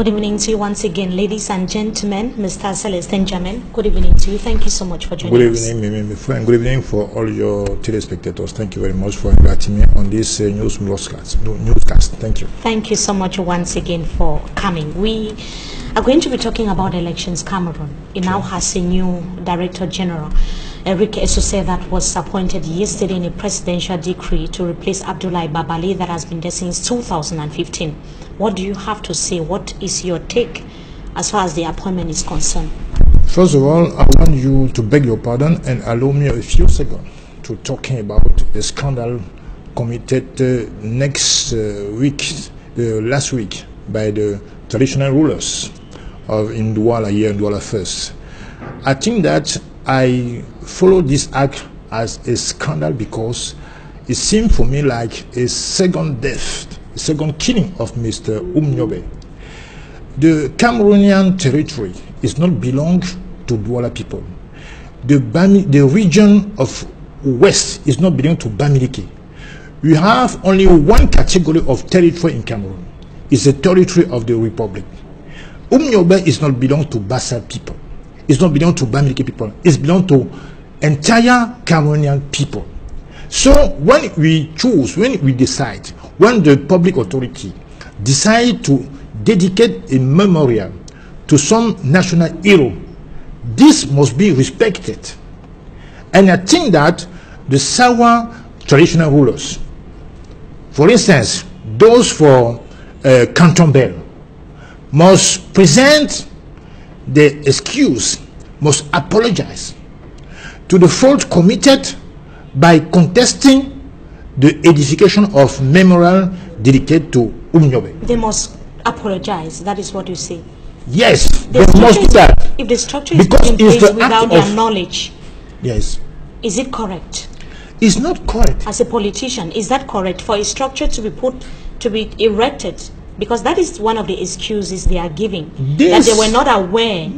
Good evening to you once again, ladies and gentlemen. Mr. Celestin Jamin, good evening to you. Thank you so much for joining us. Good evening, Mimi, and good evening for all your telespectators. Thank you very much for inviting me on this newscast. Thank you. Thank you so much once again for coming. We are going to be talking about elections. Cameroon. It now has a new Director General, Enrique Esose, that was appointed yesterday in a presidential decree to replace Abdoulaye Babali that has been there since 2015. What do you have to say? What is your take as far as the appointment is concerned? First of all, I want you to beg your pardon and allow me a few seconds to talking about the scandal committed last week by the traditional rulers in Douala, here in Douala first. I think that I follow this act as a scandal because it seemed for me like a second death, a second killing of Mr. Umnyobe. The Cameroonian territory is not belong to Douala people. The region of West is not belong to Bamileke. We have only one category of territory in Cameroon. It's the territory of the Republic. Umnyobe is not belong to Bassa people. It's not belong to Bamileke people. It's belong to entire Cameroonian people. So when we choose, when we decide, when the public authority decide to dedicate a memorial to some national hero, this must be respected. And I think that the Sawa traditional rulers, for instance, those for Canton Bell, must present the excuse, must apologize to the fault committed by contesting the edification of memorial dedicated to Umnyobe. They must apologize. That is what you say. Yes, they must do that. If the structure is put in place without their knowledge, yes, is it correct? It's not correct. As a politician, is that correct for a structure to be erected? Because that is one of the excuses they are giving. That they were not aware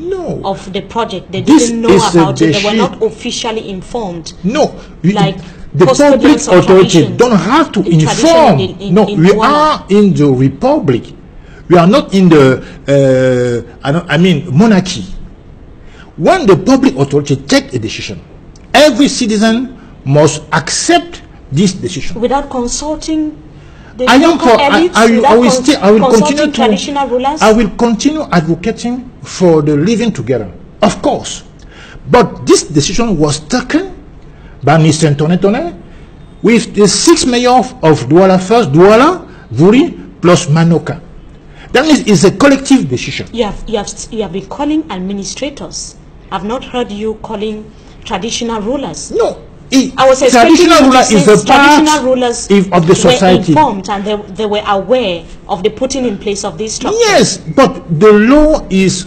of the project. They didn't know about it. They were not officially informed. No. Like the public authority don't have to inform. We are in the Republic. We are not in the, monarchy. When the public authority take a decision, every citizen must accept this decision. Without consulting I will continue advocating for the living together, of course. But this decision was taken by Mr. Ntone with the 6 mayors of Douala first, Douala, Vuri, plus Manoka. That means it's a collective decision. You have been calling administrators. I've not heard you calling traditional rulers. No. I was expecting traditional ruler is a part of the society. Were informed and they were aware of the putting in place of this structure. Yes, but the law is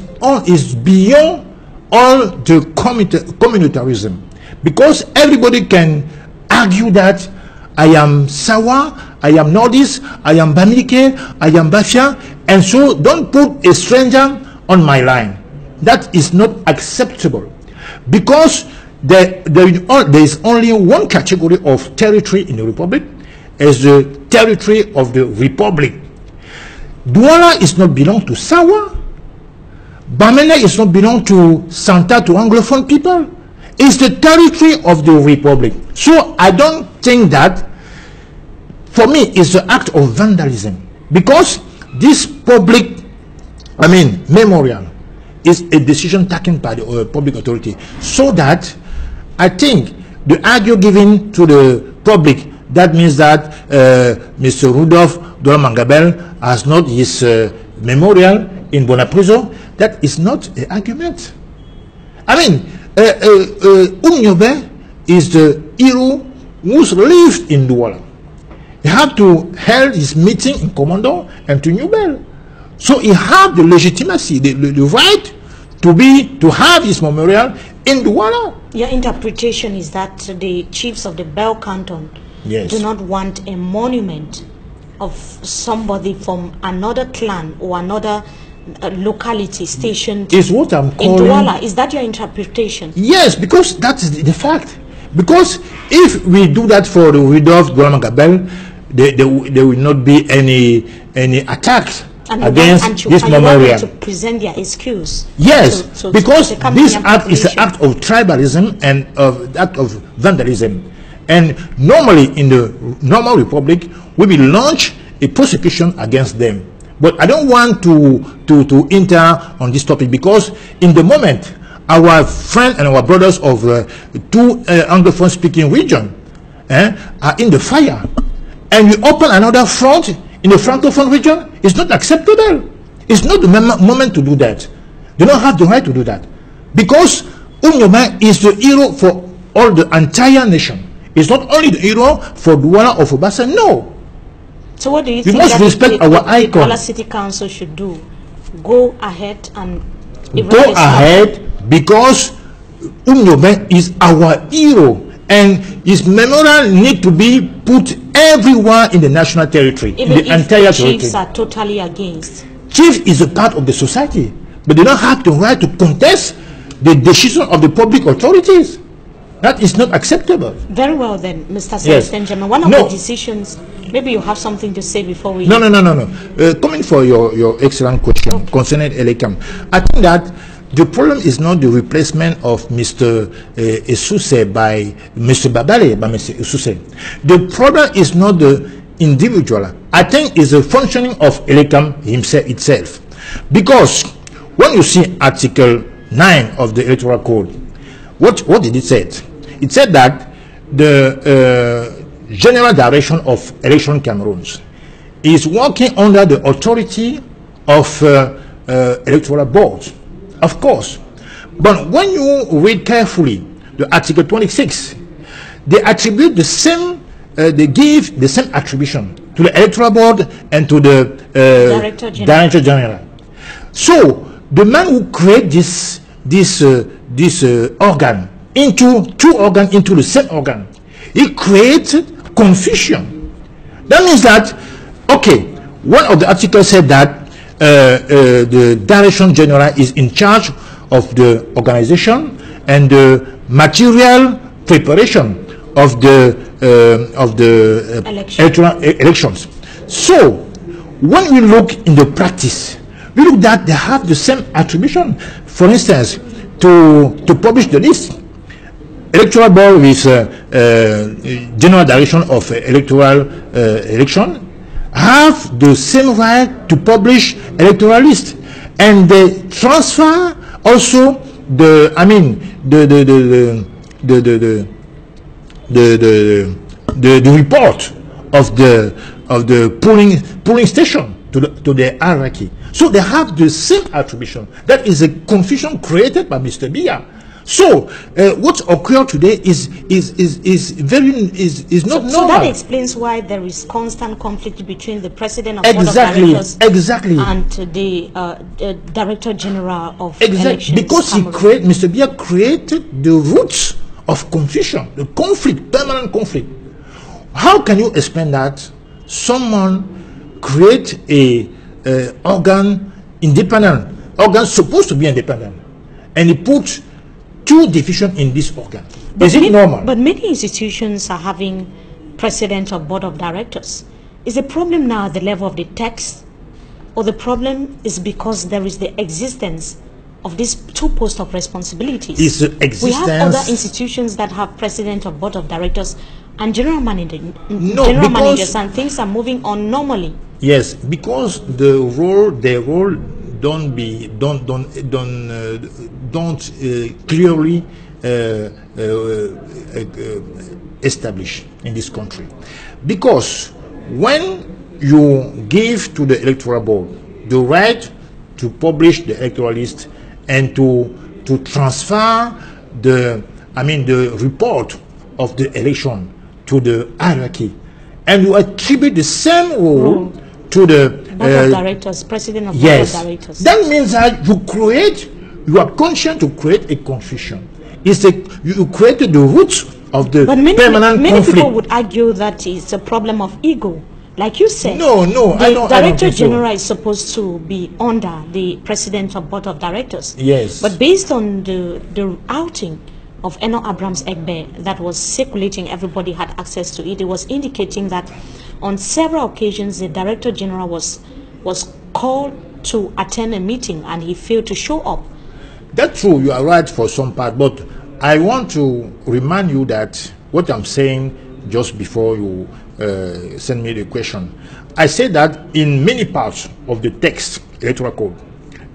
beyond all the communitarism, because everybody can argue that I am Sawa, I am Nordis, I am Bamileke, I am Bafia, and so don't put a stranger on my line. That is not acceptable, because there is only one category of territory in the Republic, as the territory of the Republic. Douala is not belong to Sawa. Bamene is not belong to Santa, to Anglophone people. It's the territory of the Republic. So I don't think that, for me, it's an act of vandalism, because this public, memorial is a decision taken by the public authority, so that I think the argument given to the public, that means that Mr. Rudolph Douala-Mangabel has not his memorial in Bonapriso, that is not an argument. Umnyobe is the hero who's lived in Douala. He had to hold his meeting in Commando and to Newbel. So he had the legitimacy, the right to have his memorial in Douala. Your interpretation is that the chiefs of the Bell Canton do not want a monument of somebody from another clan or another locality stationed is what I'm calling in Douala. Is that your interpretation? Yes, because that is the fact. Because if we do that for the widow of Douala-Mangabel, there will not be any attacks against this memorial. To present their excuse. Yes, because this act is an act of tribalism and of act of vandalism. And normally in the normal republic, we will launch a prosecution against them. But I don't want to enter on this topic, because in the moment, our friends and our brothers of two Anglophone speaking region are in the fire, and we open another front in the Francophone region. It's not acceptable. It's not the moment to do that. They don't have the right to do that, because Unyoma is the hero for all the entire nation. It's not only the hero for Douala or for Bassa. No. So what do you we think must that respect our icon? Douala City Council should do? Go ahead and go ahead, because Unyoma is our hero, and his memorial need to be put everywhere in the national territory, even in the entire territory. Chiefs are totally against. Chief is a part of the society, but they don't have the right to contest the decision of the public authorities. That is not acceptable. Very well then, Mr. Yes. Celestin, one of the decisions, maybe you have something to say before we... No. Coming for your excellent question concerning Elekam, I think that the problem is not the replacement of Mr. Esuse by Mr. Babale, by Mr. Esuse. The problem is not the individual. I think it's the functioning of Elekam himself itself. Because when you see Article 9 of the Electoral Code, what did it say? It said that the general direction of election Cameroon is working under the authority of electoral board, of course. But when you read carefully the Article 26, they attribute the same, they give the same attribution to the electoral board and to the Director General. So the man who create this organ into two organs into the same organ, he created confusion. That means that, okay, one of the articles said that the Direction General is in charge of the organization and the material preparation of the elections. So when we look in the practice, we look that they have the same attribution. For instance, to publish the list, electoral board with general direction of electoral election have the same right to publish electoral list, and they transfer also the report of the polling station to the hierarchy. So they have the same attribution. That is a confusion created by Mr. Biya. So what occurred today is not normal. So that explains why there is constant conflict between the president of board of directors and the Director General of elections. Because Mr. Biya created the roots of confusion, the conflict, permanent conflict. How can you explain that someone create a organ supposed to be independent, and he put two divisions in this organ? Is it normal? But many institutions are having president of board of directors. Is the problem now at the level of the text, or the problem is because there is the existence of these two posts of responsibilities? Is the existence... We have other institutions that have president of board of directors and general managers, and things are moving on normally. Yes, because their role don't clearly established in this country. Because when you give to the electoral board the right to publish the electoral list and to transfer the report of the election to the hierarchy, and you attribute the same role to the board of directors, president of board of directors. That means that you are conscious to create a confusion. You created the roots of the permanent conflict. Many people would argue that it's a problem of ego. Like you said, the Director General is supposed to be under the president of board of directors. Yes. But based on the outing of Eno Abrams Egbe that was circulating, everybody had access to it. It was indicating that on several occasions the Director General was called to attend a meeting and he failed to show up. That's true, you are right for some part, but I want to remind you that what I'm saying just before you send me the question, I said that in many parts of the text, electoral code,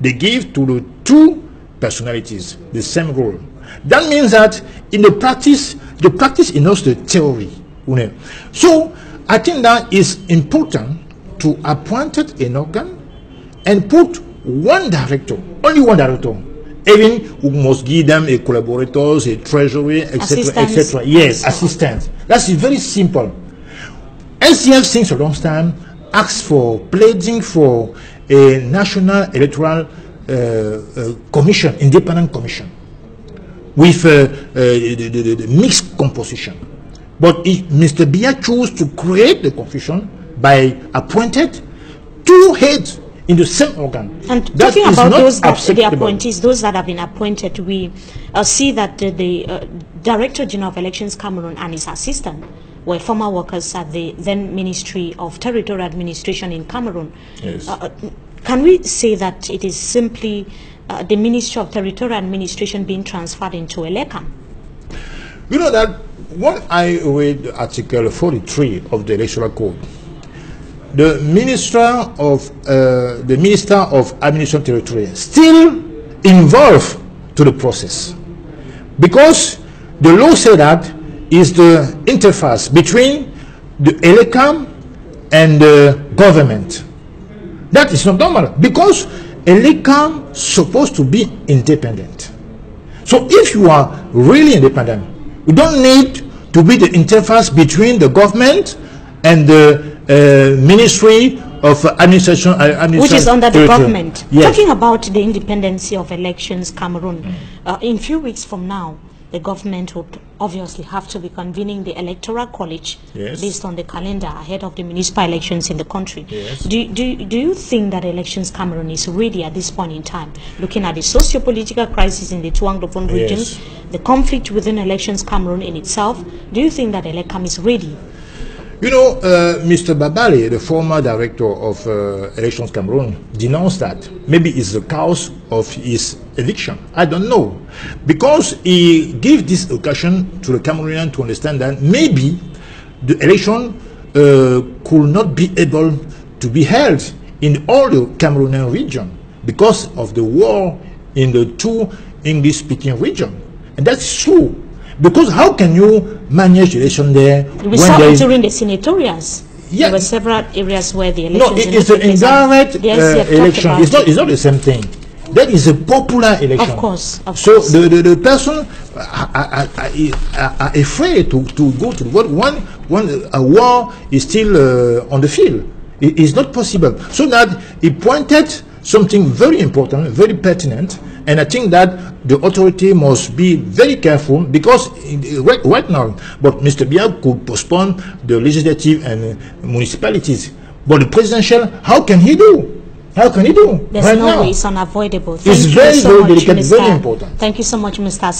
they give to the two personalities the same role. That means that in the practice is not the theory. So I think that is important to appoint an organ and put one director, only one director, even who must give them a collaborators, a treasury, etc., etc. Yes, assistance. That's very simple. NCF since a long time asks for pledging for a national electoral commission, independent commission, with the mixed composition. But if Mr. Biya chose to create the commission by appointed two heads in the same organ. And talking about those the appointees, those that have been appointed, we see that the Director General of Elections Cameroon and his assistant were former workers at the then Ministry of Territorial Administration in Cameroon. Yes. Can we say that it is simply the Ministry of Territorial Administration being transferred into Elecam? You know that when I read Article 43 of the Electoral Code, the Minister of Administration Territorial still involved to the process, because the law said that is the interface between the Elecam and the government. That is not normal, because Elecam is supposed to be independent. So if you are really independent, you don't need to be the interface between the government and the Ministry of Administration, which is under the government. Yes. Talking about the independency of elections, Cameroon, in a few weeks from now, the government would obviously have to be convening the electoral college, yes, based on the calendar ahead of the municipal elections in the country. Yes. Do you think that elections Cameroon is ready at this point in time, looking at the socio-political crisis in the two Anglophone regions, yes, the conflict within elections Cameroon in itself? Do you think that Elecam is ready? You know, Mr. Babale, the former director of Elections Cameroon, denounced that. Maybe it's the cause of his eviction. I don't know. Because he gave this occasion to the Cameroonian to understand that maybe the election could not be able to be held in all the Cameroonian region because of the war in the two English-speaking regions. And that's true. Because how can you manage the election there? We saw it during the senatorials. Yeah. There were several areas where the elections... No, it's an indirect election. It's not the same thing. That is a popular election. Of course. So the person are afraid to go to the vote when a war is still on the field. It is not possible. So that he pointed something very important, very pertinent, and I think that the authority must be very careful, because right now, but Mr. Biya could postpone the legislative and municipalities, but the presidential, how can he do? How can he do? There's right no now? way, it's unavoidable. It's very, very delicate, very important. Thank you so much, Mr.